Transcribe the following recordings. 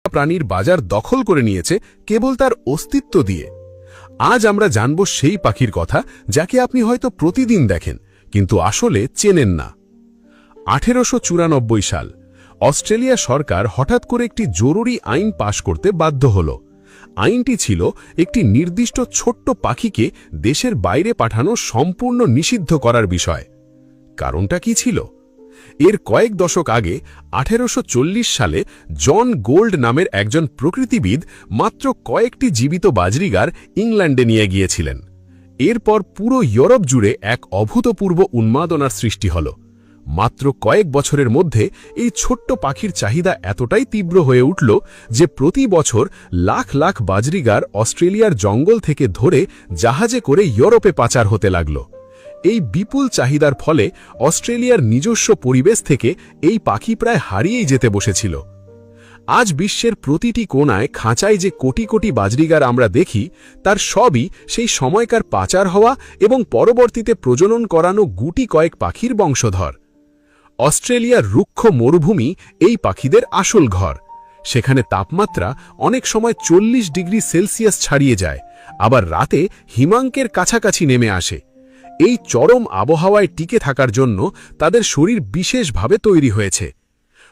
প্রাণীর বাজার দখল করে নিয়েছে কেবল তার অস্তিত্ব দিয়ে। আজ আমরা জানব সেই পাখির কথা যাকে আপনি হয়তো প্রতিদিন দেখেন কিন্তু আসলে চেনেন না। 1894 সাল অস্ট্রেলিয়া সরকার হঠাৎ করে একটি জরুরি আইন পাশ করতে বাধ্য হল। আইনটি ছিল একটি নির্দিষ্ট ছোট্ট পাখিকে দেশের বাইরে পাঠানো সম্পূর্ণ নিষিদ্ধ করার বিষয়। কারণটা কি ছিল? এর কয়েক দশক আগে 1840 সালে জন গোল্ড নামের একজন প্রকৃতিবিদ মাত্র কয়েকটি জীবিত বাজরিগার ইংল্যান্ডে নিয়ে গিয়েছিলেন। এরপর পুরো ইউরোপ জুড়ে এক অভূতপূর্ব উন্মাদনার সৃষ্টি হল। মাত্র কয়েক বছরের মধ্যে এই ছোট্ট পাখির চাহিদা এতটাই তীব্র হয়ে উঠল যে প্রতি বছর লাখ লাখ বাজরিগার অস্ট্রেলিয়ার জঙ্গল থেকে ধরে জাহাজে করে ইউরোপে পাচার হতে লাগল। এই বিপুল চাহিদার ফলে অস্ট্রেলিয়ার নিজস্ব পরিবেশ থেকে এই পাখি প্রায় হারিয়েই যেতে বসেছিল। আজ বিশ্বের প্রতিটি কোণায় খাঁচায় যে কোটি কোটি বাজরিগার আমরা দেখি তার সবই সেই সময়কার পাচার হওয়া এবং পরবর্তীতে প্রজনন করানো গুটি কয়েক পাখির বংশধর। অস্ট্রেলিয়ার রুক্ষ মরুভূমি এই পাখিদের আসল ঘর। সেখানে তাপমাত্রা অনেক সময় 40 ডিগ্রি সেলসিয়াস ছাড়িয়ে যায়, আবার রাতে হিমাঙ্কের কাছাকাছি নেমে আসে। এই চরম আবহাওয়ায় টিকে থাকার জন্য তাদের শরীর বিশেষভাবে তৈরি হয়েছে।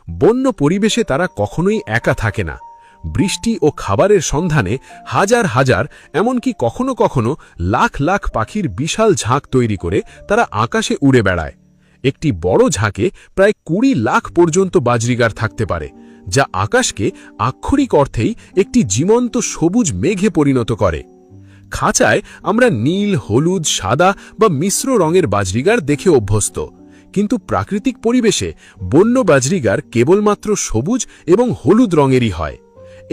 বন্য পরিবেশে তারা কখনোই একা থাকে না। বৃষ্টি ও খাবারের সন্ধানে হাজার হাজার, এমনকি কখনো কখনো লাখ লাখ পাখির বিশাল ঝাঁক তৈরি করে তারা আকাশে উড়ে বেড়ায়। একটি বড় ঝাঁকে প্রায় 20 লাখ পর্যন্ত বাজরিগার থাকতে পারে, যা আকাশকে আক্ষরিক অর্থেই একটি জীবন্ত সবুজ মেঘে পরিণত করে। খাঁচায় আমরা নীল, হলুদ, সাদা বা মিশ্র রঙের বাজরিগার দেখে অভ্যস্ত, কিন্তু প্রাকৃতিক পরিবেশে বন্য বাজরিগার কেবলমাত্র সবুজ এবং হলুদ রঙেরই হয়।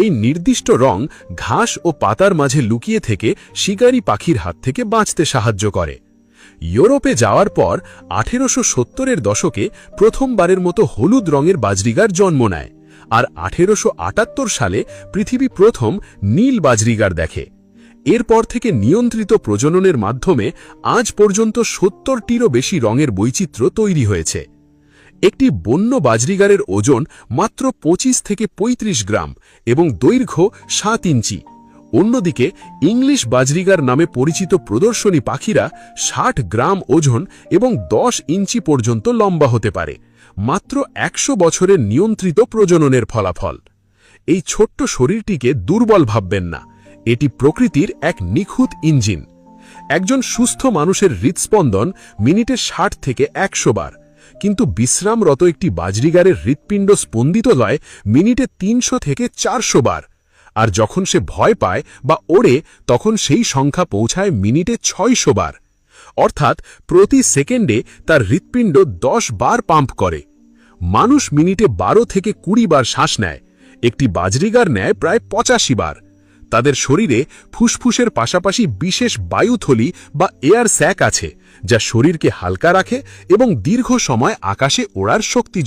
এই নির্দিষ্ট রং ঘাস ও পাতার মাঝে লুকিয়ে থেকে শিকারী পাখির হাত থেকে বাঁচতে সাহায্য করে। ইউরোপে যাওয়ার পর 1870-এর দশকে প্রথমবারের মতো হলুদ রঙের বাজরিগার জন্ম নেয়, আর 1878 সালে পৃথিবী প্রথম নীল বাজরিগার দেখে। এরপর থেকে নিয়ন্ত্রিত প্রজননের মাধ্যমে আজ পর্যন্ত 70টিরও বেশি রঙের বৈচিত্র্য তৈরি হয়েছে। একটি বন্য বাজরিগারের ওজন মাত্র 25 থেকে 35 গ্রাম এবং দৈর্ঘ্য 7 ইঞ্চি। অন্যদিকে ইংলিশ বাজরিগার নামে পরিচিত প্রদর্শনী পাখিরা 60 গ্রাম ওজন এবং 10 ইঞ্চি পর্যন্ত লম্বা হতে পারে, মাত্র 100 বছরের নিয়ন্ত্রিত প্রজননের ফলাফল। এই ছোট্ট শরীরটিকে দুর্বল ভাববেন না, এটি প্রকৃতির এক নিখুঁত ইঞ্জিন। একজন সুস্থ মানুষের হৃৎস্পন্দন মিনিটে 60 থেকে 100 বার, কিন্তু বিশ্রামরত একটি বাজরিগারের হৃৎপিণ্ড স্পন্দিত হয় মিনিটে 300 থেকে 400 বার। আর যখন সে ভয় পায় বা ওড়ে তখন সেই সংখ্যা পৌঁছায় মিনিটে 600 বার। অর্থাৎ প্রতি সেকেন্ডে তার হৃৎপিণ্ড 10 বার পাম্প করে। মানুষ মিনিটে 12 থেকে 20 বার শ্বাস নেয়, একটি বাজরিগার নেয় প্রায় 85 বার। তাদের শরীরে ফুসফুসের পাশাপাশি বিশেষ বায়ুথলি বা এয়ার স্যাক আছে, যা শরীরকে হালকা রাখে এবং দীর্ঘ সময় আকাশে ওড়ার শক্তি